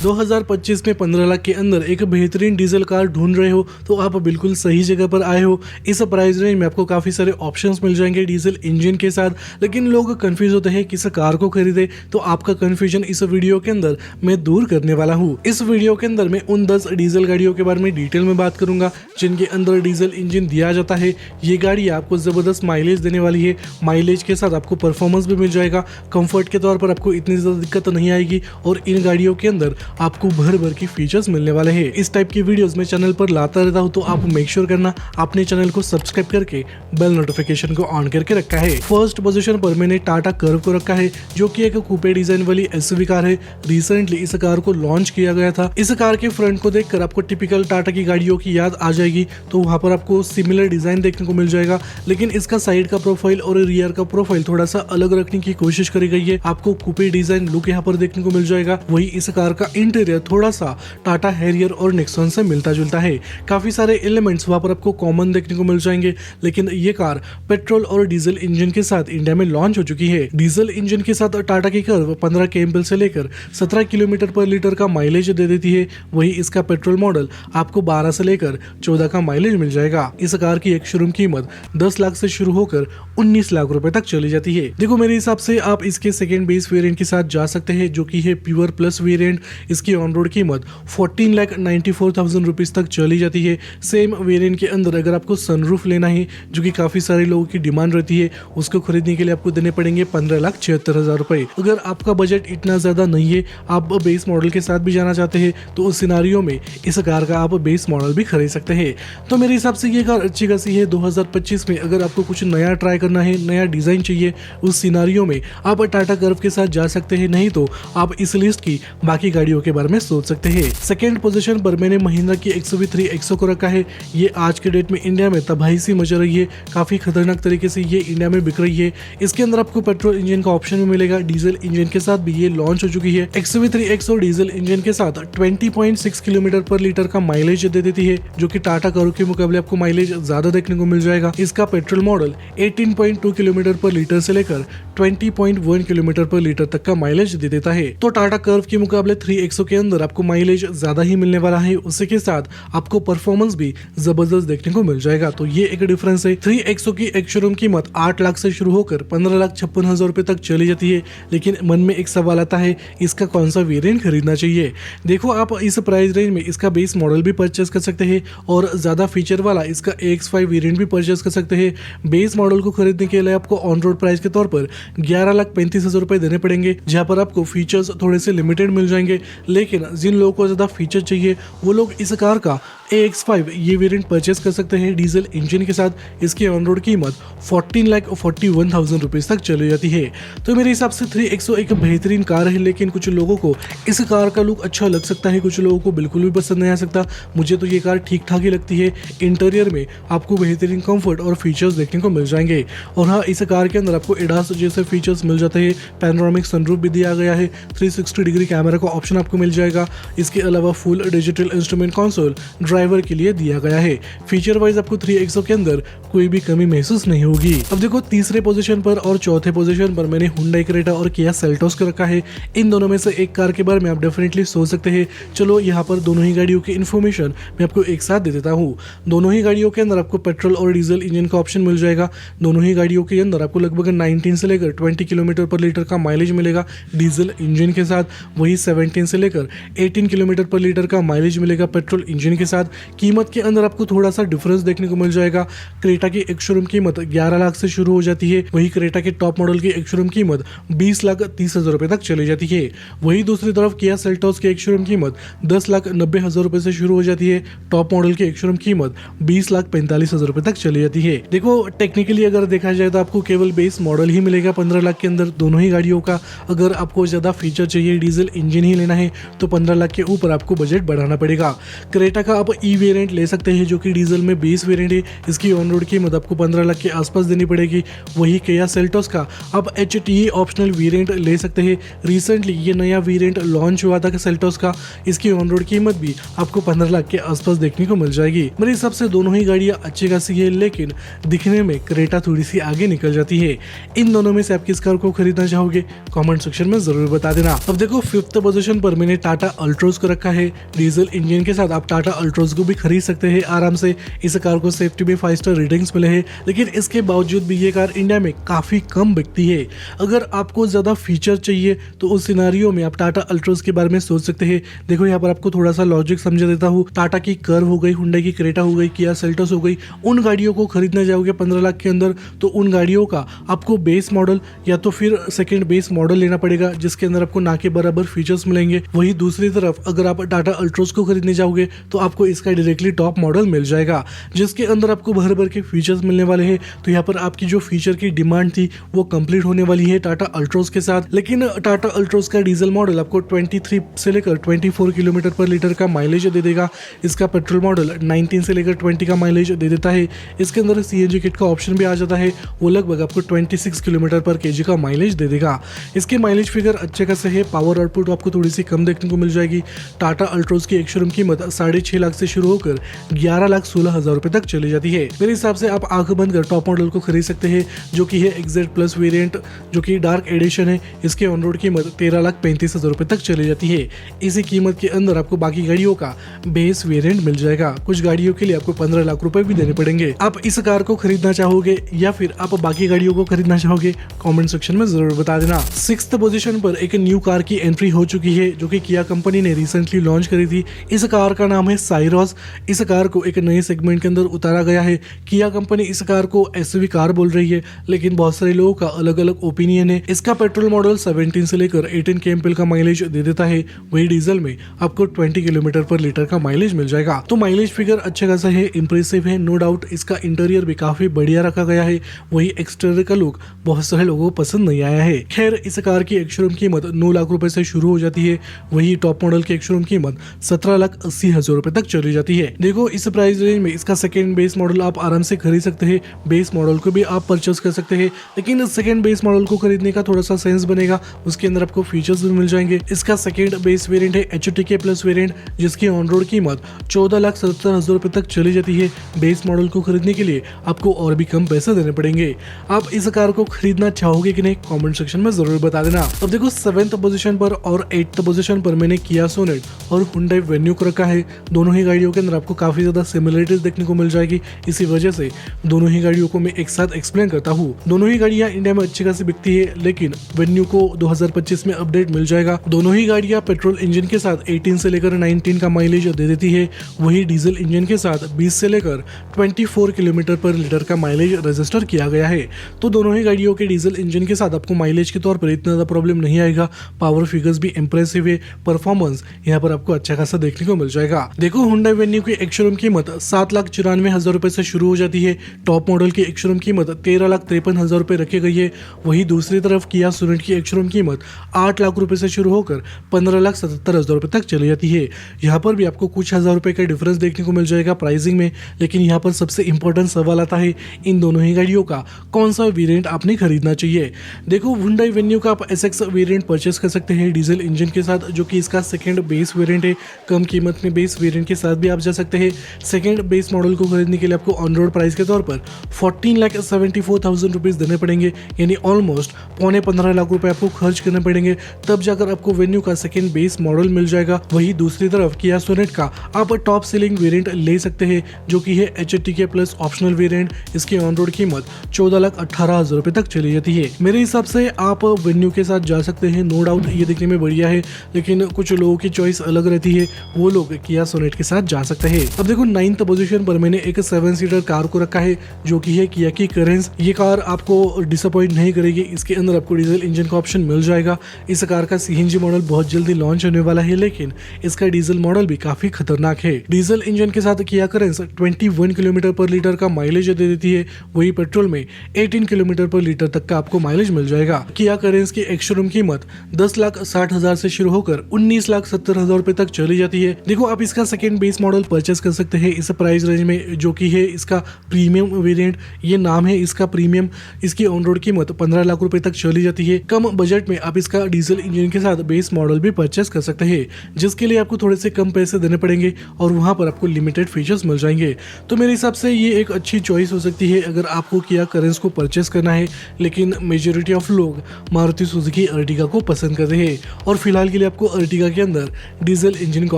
2025 में 15 लाख के अंदर एक बेहतरीन डीजल कार ढूंढ रहे हो तो आप बिल्कुल सही जगह पर आए हो। इस प्राइस रेंज में आपको काफी सारे ऑप्शंस मिल जाएंगे डीजल इंजन के साथ, लेकिन लोग कंफ्यूज होते हैं किस कार को खरीदे। तो आपका कंफ्यूजन इस वीडियो के अंदर मैं दूर करने वाला हूँ। इस वीडियो के अंदर मैं उन 10 डीजल गाड़ियों के बारे में डिटेल में बात करूंगा जिनके अंदर डीजल इंजन दिया जाता है। ये गाड़ी आपको जबरदस्त माइलेज देने वाली है। माइलेज के साथ आपको परफॉर्मेंस भी मिल जाएगा। कंफर्ट के तौर पर आपको इतनी ज्यादा दिक्कत नहीं आएगी और इन गाड़ियों के अंदर आपको भर भर के फीचर्स मिलने वाले हैं। इस टाइप की वीडियोस मैं चैनल पर लाता रहता हूं, तो आप मेक श्योर करना अपने चैनल को सब्सक्राइब करके बेल नोटिफिकेशन को ऑन करके रखा है। फर्स्ट पोजीशन पर मैंने टाटा कर्व को रखा है, जो कि एक कूपे डिजाइन वाली एसयूवी कार है। रिसेंटली इस कार को लॉन्च किया गया था। इस कार के फ्रंट को देखकर आपको टिपिकल टाटा की गाड़ियों की याद आ जाएगी, तो वहां पर आपको सिमिलर डिजाइन देखने को मिल जाएगा, लेकिन इसका साइड का प्रोफाइल और रियर का प्रोफाइल थोड़ा सा अलग रखने की कोशिश करी गई है। आपको कूपे डिजाइन लुक यहाँ पर देखने को मिल जाएगा। वही इस कार का इंटीरियर थोड़ा सा टाटा हैरियर और नेक्सॉन से मिलता जुलता है। काफी सारे एलिमेंट्स वहां पर आपको कॉमन देखने को मिल जाएंगे, लेकिन ये कार पेट्रोल और डीजल इंजन के साथ इंडिया में लॉन्च हो चुकी है। डीजल इंजन के साथ टाटा की कर्व 15 kmpl से लेकर 17 किलोमीटर पर लीटर का माइलेज दे देती है। वही इसका पेट्रोल मॉडल आपको 12 से लेकर 14 का माइलेज मिल जाएगा। इस कार की एक शोरूम कीमत 10 लाख से शुरू होकर 19 लाख रुपए तक चली जाती है। देखो, मेरे हिसाब से आप इसके सेकेंड बेस वेरिएंट के साथ जा सकते हैं, जो कि है प्योर प्लस वेरिएंट। इसकी ऑन रोड कीमत 14,94,000 रुपीज तक चली जाती है। सेम वेरिएंट के अंदर अगर आपको सनरूफ लेना है, जो कि काफी सारे लोगों की डिमांड रहती है, उसको खरीदने के लिए आपको देने पड़ेंगे 15,76,000 रुपए। अगर आपका बजट इतना ज्यादा नहीं है, आप बेस मॉडल के साथ भी जाना चाहते हैं, तो उस सिनारियो में इस कार का आप बेस मॉडल भी खरीद सकते हैं। तो मेरे हिसाब से ये कार अच्छी खासी है। 2025 में अगर आपको कुछ नया ट्राई करना है, नया डिजाइन चाहिए, उस सिनारियो में आप टाटा कर्व के साथ जा सकते हैं। नहीं तो आप इस लिस्ट की बाकी गाड़ियों के बारे में सोच सकते हैं। सेकेंड पोजीशन पर मैंने महिंद्रा की XUV 3XO को रखा है। ये आज के डेट में इंडिया में तबाही सी मच रही है। काफी खतरनाक तरीके से ये इंडिया में बिक रही है। इसके अंदर आपको पेट्रोल इंजन का ऑप्शन भी मिलेगा। डीजल इंजन के साथ भी ये लॉन्च हो चुकी है। XUV 3XO डीजल इंजन के साथ 20.6 किलोमीटर पर लीटर का माइलेज दे देती है, जो कि टाटा कर्व के मुकाबले आपको माइलेज ज्यादा देखने को मिल जाएगा। इसका पेट्रोल मॉडल 18.2 किलोमीटर पर लीटर से लेकर 20.1 किलोमीटर पर लीटर तक का माइलेज दे देता है। तो टाटा कर्व के मुकाबले 3XO के अंदर आपको माइलेज ज्यादा ही मिलने वाला है। उसी के साथ आपको परफॉर्मेंस भी जबरदस्त देखने को मिल जाएगा। तो ये एक डिफरेंस है। 3XO की एक शोरूम कीमत 8 लाख से शुरू होकर 15,56,000 रुपए तक चली जाती है, लेकिन मन में एक सवाल आता है, इसका कौन सा वेरिएंट खरीदना चाहिए। देखो, आप इस प्राइस रेंज में इसका बेस मॉडल भी परचेस कर सकते हैं और ज्यादा फीचर वाला इसका AX5 वेरिएंट भी परचेस कर सकते हैं। बेस मॉडल को खरीदने के लिए आपको ऑन रोड प्राइस के तौर पर 11,35,000 रुपए देने पड़ेंगे, जहां पर आपको फीचर्स थोड़े से लिमिटेड मिल जाएंगे। लेकिन जिन लोगों को ज्यादा फीचर चाहिए, वो लोग इस कार का AX5 ये वेरिएंट परचेस कर सकते हैं डीजल इंजन के साथ। इसकी ऑन रोड कीमत 14,41,000 रुपीज तक चली जाती है। तो मेरे हिसाब से 3XO एक बेहतरीन कार है, लेकिन कुछ लोगों को इस कार का लुक अच्छा लग सकता है, कुछ लोगों को बिल्कुल भी पसंद नहीं आ सकता। मुझे तो ये कार ठीक ठाक ही लगती है। इंटीरियर में आपको बेहतरीन कंफर्ट और फीचर्स देखने को मिल जाएंगे। और हाँ, इस कार के अंदर आपको एडास जैसे फीचर्स मिल जाते हैं। पैनोरामिक सनरूफ भी दिया गया है। 360 डिग्री कैमरा का ऑप्शन आपको मिल जाएगा। इसके अलावा full digital instrument console driver के लिए दिया गया है। फीचर वाइज आपको 3XO के अंदर कोई भी कमी महसूस नहीं होगी। अब देखो, तीसरे पोजीशन पर और चौथे पोजीशन पर मैंने हुंडई क्रेटा और किया सेल्टोस को रखा है। इन दोनों में से एक कार के बारे में आप डेफिनेटली सोच सकते हैं। चलो, यहाँ पर दोनों ही गाड़ियों की इन्फॉर्मेशन मैं आपको एक साथ दे देता हूँ। दोनों ही गाड़ियों के अंदर आपको पेट्रोल और डीजल इंजन का ऑप्शन मिल जाएगा। दोनों ही गाड़ियों के अंदर आपको लगभग 19 से लेकर 20 किलोमीटर पर लीटर का माइलेज मिलेगा डीजल इंजन के साथ। वही 17 से लेकर 18 किलोमीटर पर लीटर का माइलेज मिलेगा पेट्रोल इंजन के साथ। कीमत के अंदर आपको थोड़ा सा डिफरेंस देखने को मिल जाएगा। क्रेटा की एक शोरूम कीमत 11 लाख से शुरू हो जाती है। वही क्रेटा के टॉप मॉडल की एक शोरूम कीमत 20,30,000 रुपए तक चली जाती है। वही दूसरी तरफ किया सेल्टोस की एक शोरूम कीमत 10,90,000 रुपए से शुरू हो जाती है। टॉप मॉडल की एक शोरूम कीमत 20,45,000 रुपए तक चली जाती है। देखो, टेक्निकली अगर देखा जाए तो आपको केवल बेस मॉडल ही मिलेगा 15 लाख के अंदर दोनों ही गाड़ियों का। अगर आपको ज्यादा फीचर चाहिए, डीजल इंजन ही लेना है, तो 15 लाख के ऊपर आपको बजट बढ़ाना पड़ेगा। क्रेटा का आप ई वेरिएंट ले सकते हैं जो कि डीजल में बेस वेरिएंट है। इसकी ऑन रोड कीमत आपको 15 लाख के आसपास देनी पड़ेगी। वही किया सेल्टोस का आप HTE ऑप्शनल वेरिएंट ले सकते हैं। रिसेंटली ये नया वेरिएंट लॉन्च हुआ था सेल्टोस का, इसकी ऑन रोड कीमत भी आपको 15 लाख के आसपास देखने को मिल जाएगी। मेरे हिसाब से दोनों ही गाड़ियां अच्छी खासी है, लेकिन दिखने में क्रेटा थोड़ी सी आगे निकल जाती है। इन दोनों में से आप किस कार को खरीदना चाहोगे कमेंट सेक्शन में जरूर बता देना। अब देखो 5th पोजीशन पर मैंने टाटा अल्ट्रोज को रखा है। डीजल इंजन के साथ आप टाटा अल्ट्रोज को भी खरीद सकते हैं आराम से। इस कार को सेफ्टी में 5 स्टार रेटिंग्स मिले हैं, लेकिन इसके बावजूद भी ये कार इंडिया में काफी कम बिकती है। अगर आपको ज्यादा फीचर चाहिए तो उस सिनारियो में आप टाटा अल्ट्रोज के बारे में सोच सकते हैं। देखो यहाँ पर आपको थोड़ा सा लॉजिक समझा देता हूँ। टाटा की कर्व हो गई, हुंडई की क्रेटा हो गई, किया सेल्टोस हो गई, उन गाड़ियों को खरीदना जाओगे 15 लाख के अंदर तो उन गाड़ियों का आपको बेस मॉडल या तो फिर सेकंड बेस मॉडल लेना पड़ेगा, जिसके अंदर आपको ना के बराबर फीचर्स मिलेंगे। वही दूसरी तरफ अगर आप टाटा अल्ट्रोज को खरीदने जाओगे तो आपको इसका डायरेक्टली टॉप मॉडल मिल जाएगा, जिसके अंदर आपको भर भर के फीचर्स मिलने वाले हैं। तो यहाँ पर आपकी जो फीचर की डिमांड थी वो कंप्लीट होने वाली है टाटा अल्ट्रोज के साथ। लेकिन टाटा अल्ट्रोज का डीजल मॉडल आपको 23 से लेकर 24 किलोमीटर पर लीटर का माइलेज दे देगा। इसका पेट्रोल मॉडल 19 से लेकर 20 का माइलेज दे देता है। इसके अंदर CNG किट का ऑप्शन भी आ जाता है, वो लगभग आपको 26 किलोमीटर पर kg का माइलेज दे देगा। इसके माइलेज फिगर अच्छे खासे है। पावर आउटपुट आपको थोड़ी सी कम देखने को मिल जाएगी। टाटा अल्ट्रोज की एक शोरूम कीमत 6.5 लाख से शुरू होकर 11,16,000 रुपए तक चली जाती है। मेरे हिसाब से आप आंख बंद कर टॉप मॉडल को खरीद सकते हैं, जो कि है XZ प्लस वेरिएंट, जो कि डार्क एडिशन है। इसके ऑन रोड कीमत 13,35,000 रुपए तक चली जाती है। इसी कीमत के अंदर आपको बाकी गाड़ियों का बेस वेरिएंट मिल जाएगा। कुछ गाड़ियों के लिए आपको 15 लाख रुपए भी देने पड़ेंगे। आप इस कार को खरीदना चाहोगे या फिर आप बाकी गाड़ियों को खरीदना चाहोगे कमेंट सेक्शन में जरूर बता देना। 6th पोजीशन पर एक न्यू कार की एंट्री हो चुकी है, जो कि किया कंपनी ने रिसेंटली लॉन्च करी थी। इस कार का नाम है साइरोस। इस कार को एक नए सेगमेंट के अंदर उतारा गया है। किया कंपनी इस कार को SUV कार बोल रही है, लेकिन बहुत सारे लोगों का अलग अलग ओपिनियन है। इसका पेट्रोल मॉडल 17 से लेकर 18 kmpl का माइलेज दे देता है। वही डीजल में आपको 20 किलोमीटर पर लीटर का माइलेज मिल जाएगा। तो माइलेज फिगर अच्छा खासा है, इंप्रेसिव है, नो डाउट। इसका इंटीरियर भी काफी बढ़िया रखा गया है। वही एक्सटीरियर का लुक बहुत सारे लोगों को पसंद नहीं आया है। खैर, इस कार की एक शोरूम कीमत 9 लाख रुपए से शुरू हो जाती है। वही टॉप मॉडल की एक शोरूम कीमत 17,80,000 रुपए तक चली जाती है। देखो इस प्राइस रेंज में इसका सेकंड बेस मॉडल आप आराम से खरीद सकते हैं। बेस मॉडल को भी आप परचेस कर सकते हैं, लेकिन सेकंड बेस मॉडल को खरीदने का थोड़ा सा सेंस बनेगा। उसके अंदर आपको फीचर्स भी मिल जाएंगे। इसका सेकंड बेस वेरिएंट है HTK प्लस वेरिएंट, जिसकी ऑन रोड कीमत 14,70,000 रुपए तक चली जाती है। बेस मॉडल को खरीदने के लिए आपको और भी कम पैसे देने पड़ेंगे। आप इस कार को खरीदना चाहोगे कि नहीं कमेंट सेक्शन में जरूर बता देना। अब देखो 7th पोजीशन पर और 8th पोजीशन पर मैंने किया सोनेट और हुंडई वेन्यू को रखा है। दोनों ही गाड़ियों के अंदर आपको काफी ज्यादा सिमिलरिटीज देखने को मिल जाएगी। इसी वजह से दोनों ही गाड़ियों को मैं एक साथ एक्सप्लेन करता हूँ। दोनों ही गाड़ियां इंडिया में अच्छी खासी बिकती है, लेकिन वेन्यू को 2025 में अपडेट मिल जाएगा। दोनों ही गाड़ियां पेट्रोल इंजन के साथ 18 से लेकर 19 का माइलेज दे देती है। वही डीजल इंजन के साथ 20 से लेकर 24 किलोमीटर पर लीटर का माइलेज रजिस्टर किया गया है। तो दोनों ही गाड़ियों के डीजल इंजन के साथ आपको माइलेज के तौर पर इतना ज्यादा प्रॉब्लम नहीं आएगा। पावर फिगर्स भी इंप्रेसिव है, परफॉर्मेंस यहाँ पर आपको अच्छा खासा देखने को मिल जाएगा। देखो हुंडई वेन्यू की एक शोरूम कीमत 7,94,000 रुपए से शुरू हो जाती है। टॉप मॉडल की एक शोरूम कीमत 13,53,000 रुपए रखी गई है। वही दूसरी तरफ किया सोनेट की एक शोरूम कीमत 8 लाख रुपए से शुरू होकर 15,77,000 रुपए तक चली जाती है। यहाँ पर भी आपको कुछ हजार रुपए का डिफरेंस देखने को मिल जाएगा प्राइसिंग में। लेकिन यहाँ पर सबसे इंपॉर्टेंट सवाल आता है, इन दोनों ही गाड़ियों का कौन सा वेरिएंट आपने खरीदना चाहिए। देखो हुंडई वेन्यू का आप SX वेरिएंट परचेस कर सकते हैं डीजल इंजन के साथ, जो कि इसका सेकंड बेस वेरिएंट है। कम कीमत में बेस वेरिएंट के साथ भी आप जा सकते हैं। सेकंड बेस मॉडल को खरीदने के लिए आपको ऑन रोड प्राइस के तौर पर 14,74,000 रुपीज देने पड़ेंगे, यानी ऑलमोस्ट 15 लाख रुपए आपको खर्च करने पड़ेंगे, तब जाकर आपको वेन्यू का सेकंड बेस मॉडल मिल जाएगा। वही दूसरी तरफ किया सोनेट का आप टॉप सेलिंग वेरिएंट ले सकते हैं, जो कि है HTK प्लस ऑप्शनल वेरिएंट। इसकी ऑन रोड कीमत 14,18,000 रुपए तक चली जाती है। मेरे हिसाब से आप वेन्यू के साथ जा सकते हैं, नो डाउट ये देखने में बढ़िया है, लेकिन कुछ लोगों की चॉइस अलग रहती है, वो लोग किया सोनेट के साथ जा सकते हैं। अब देखो 9th पोजीशन पर मैंने एक 7 सीटर कार को रखा है, जो कि है किया की करेंस। ये कार आपको डिसअपॉइंट नहीं करेगी। इसके अंदर आपको डीजल इंजन का ऑप्शन मिल जाएगा। इस कार का CNG मॉडल बहुत जल्दी लॉन्च होने वाला है, लेकिन इसका डीजल मॉडल भी काफी खतरनाक है। डीजल इंजन के साथ किया करेंस 21 किलोमीटर पर लीटर का माइलेज दे देती है। वही पेट्रोल में 18 किलोमीटर पर लीटर तक का आपको माइलेज मिल जाएगा। किया करेंस की एक शोरूम कीमत 10,60,000 से शुरू होकर 19,70,000 रुपए तक चली जाती है। देखो आप इसका सेकंड बेस मॉडल परचेस कर सकते हैं इस प्राइस रेंज में, जो कि है इसका प्रीमियम वेरिएंट। ये नाम है इसका प्रीमियम। इसकी ऑन रोड कीमत 15 लाख रुपए तक चली जाती है। कम बजट में आप इसका डीजल इंजन के साथ बेस मॉडल भी परचेस कर सकते हैं, जिसके लिए आपको थोड़े से कम पैसे देने पड़ेंगे और वहां पर आपको लिमिटेड फीचर्स मिल जाएंगे। तो मेरे हिसाब से ये एक अच्छी चॉइस हो सकती है अगर आपको किया करेंस को परचेस करना है। लेकिन मेजोरिटी ऑफ लोग मारुति सुजुकी अर्टिगा को पसंद करते हैं और फिलहाल के लिए आपको अर्टिगा के अंदर डीजल इंजन का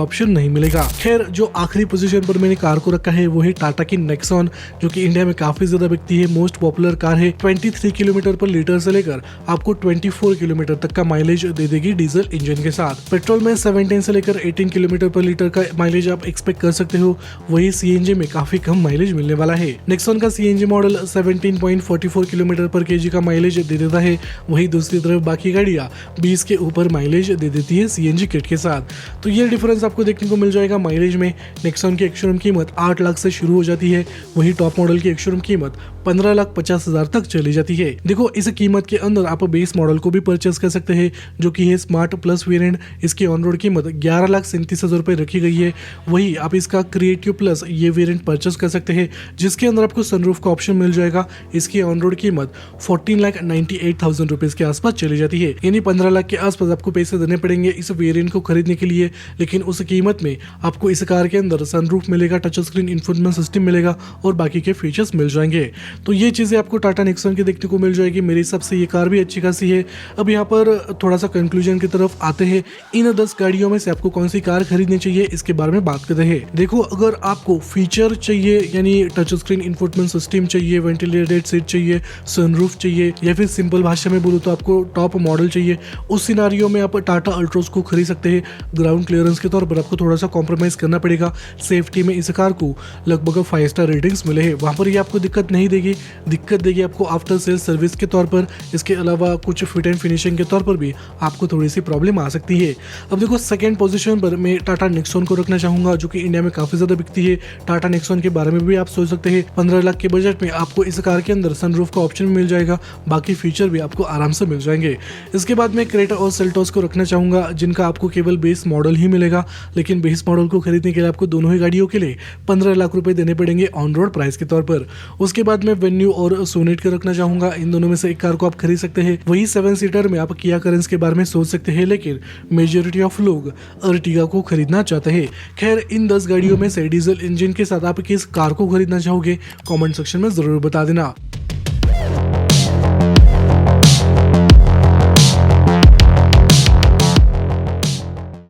ऑप्शन नहीं मिलेगा। खैर, जो आखिरी पोजीशन पर मैंने कार को रखा है वो है टाटा की नेक्सॉन, जो कि इंडिया में काफी ज्यादा बिकती है। मोस्ट पॉपुलर कार है। 23 किलोमीटर पर लीटर से लेकर आपको 24 किलोमीटर तक का माइलेज दे देगी डीजल इंजन के साथ। पेट्रोल में 17 से लेकर 18 किलोमीटर पर लीटर का माइलेज आप एक्सपेक्ट कर सकते हो। वही सीएनजी में काफी कम माइलेज मिलने वाला है। नेक्सॉन का सीएनजी मॉडल 17.44 किलोमीटर पर केजी का माइलेज दे देता है। वही दूसरी तरफ बाकी गाड़ियां 20 के ऊपर माइलेज दे देती है सीएनजी किट के साथ। तो ये डिफरेंस आपको देखने को मिल जाएगा माइलेज में। नेक्सॉन की एक्स-शोरूम कीमत 8 लाख से शुरू हो जाती है। वही टॉप मॉडल की एक्स-शोरूम कीमत 15,50,000 तक चली जाती है। देखो, इस कीमत के अंदर आप बेस मॉडल को भी परचेस कर सकते हैं, जो कि है स्मार्ट प्लस वेरिएंट। इसकी ऑन रोड कीमत 11,37,000 रुपए रखी गई है। वही आप इसका क्रिएटिव प्लस ये वेरिएंट परचेस कर सकते हैं, जिसके अंदर आपको सनरूफ का ऑप्शन मिल जाएगा। इसकी ऑन रोड कीमत 14,98,000 रुपए के आसपास चली जाती है, यानी 15 लाख के आसपास आपको पैसे देने पड़ेंगे इस वेरिएंट को खरीदने के लिए। लेकिन उस कीमत में आपको इस कार के अंदर सनरूफ मिलेगा, टच स्क्रीन इंफोटेनमेंट सिस्टम मिलेगा और बाकी के फीचर्स मिल जाएंगे। तो ये चीजें आपको टाटा नेक्सॉन की देखने को मिल जाएगी। मेरे हिसाब से ये कार भी अच्छी खासी है। अब यहाँ पर थोड़ा सा कंक्लूजन की तरफ आते हैं। इन 10 गाड़ियों में से आपको कौन सी कार खरीदनी चाहिए इसके बारे में बात करते हैं। देखो, अगर आपको फीचर चाहिए, यानी टच स्क्रीन इंफोटेनमेंट सिस्टम चाहिए, वेंटिलेटेड सीट चाहिए, सनरूफ चाहिए, या फिर सिंपल भाषा में बोलूँ तो आपको टॉप मॉडल चाहिए, उस सिनारियो में आप टाटा अल्ट्रोज को खरीद सकते हैं। ग्राउंड क्लियरेंस के तौर पर आपको थोड़ा सा कॉम्प्रोमाइज करना पड़ेगा। सेफ्टी में इस कार को लगभग 5 स्टार रेटिंग्स मिले हैं, वहां पर ये आपको दिक्कत नहीं देगी। दिक्कत देगी आपको आफ्टर सेल सर्विस के तौर पर। इसके अलावा कुछ फिट एंड फिनिशिंग के तौर पर भी आपको थोड़ी सी प्रॉब्लम आ सकती है। अब देखो, सेकंड पोजीशन पर मैं टाटा नेक्सॉन को रखना चाहूंगा, जो कि इंडिया में काफी ज्यादा बिकती है। टाटा नेक्सॉन के बारे में भी आप सोच सकते हैं। 15 लाख के बजट में आपको इस कार के अंदर सनरूफ का ऑप्शन मिल जाएगा, बाकी फीचर भी आपको आराम से मिल जाएंगे। इसके बाद मैं क्रेटा और सेल्टोस को रखना चाहूंगा, जिनका आपको केवल बेस मॉडल ही मिलेगा। लेकिन बेस मॉडल को खरीदने के लिए आपको दोनों ही गाड़ियों के लिए 15 लाख रुपए देने पड़ेंगे ऑन रोड प्राइस के तौर पर। उसके बाद मैं वेन्यू और सोनेट को रखना चाहूंगा। इन दोनों में से एक कार को आप खरीद सकते हैं। वही 7 सीटर में आप किया करेंस के बारे में सोच सकते हैं, लेकिन मेजोरिटी ऑफ लोग अर्टिगा को खरीदना चाहते हैं। खैर, इन 10 गाड़ियों में से डीजल इंजन के साथ आप किस कार को खरीदना चाहोगे, कमेंट सेक्शन में जरूर बता देना।